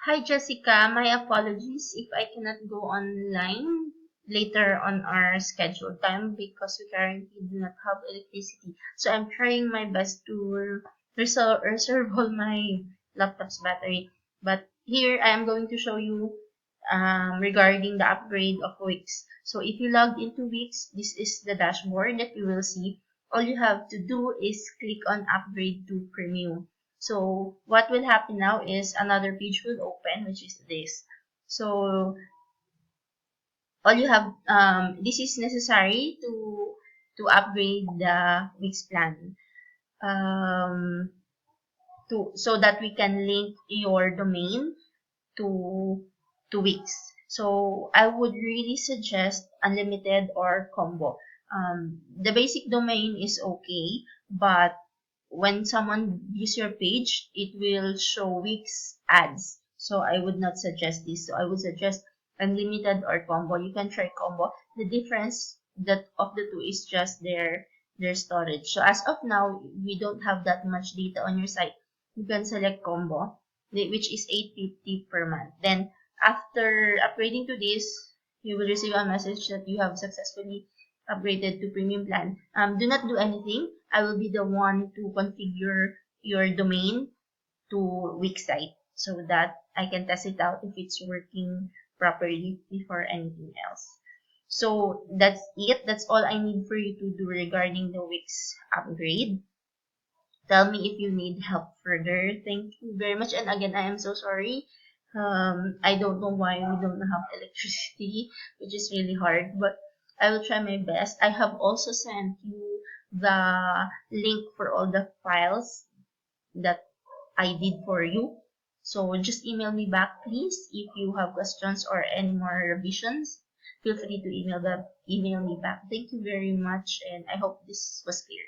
Hi Jessica, my apologies if I cannot go online later on our scheduled time because we currently do not have electricity. So I'm trying my best to reserve all my laptop's battery. But here I am going to show you regarding the upgrade of Wix. So if you logged into Wix, this is the dashboard that you will see. All you have to do is click on upgrade to premium. So what will happen now is another page will open, which is this. So all you have, this is necessary to upgrade the Wix plan, um, so that we can link your domain to Wix. So I would really suggest unlimited or combo. The basic domain is okay, but when someone views your page, it will show Wix ads. So I would not suggest this. So I would suggest unlimited or combo. You can try combo. The difference that of the two is just their storage. So as of now, we don't have that much data on your site. You can select combo, which is 850 per month. Then after upgrading to this, you will receive a message that you have successfully upgraded to premium plan. Do not do anything. I will be the one to configure your domain to Wix site so that I can test it out if it's working properly before anything else. So that's it. That's all I need for you to do regarding the Wix upgrade. Tell me if you need help further. Thank you very much. And again, I am so sorry. I don't know why we don't have electricity, which is really hard, but I will try my best. I have also sent you the link for all the files that I did for you. So just email me back, please, if you have questions or any more revisions. Feel free to email me back. Thank you very much, and I hope this was clear.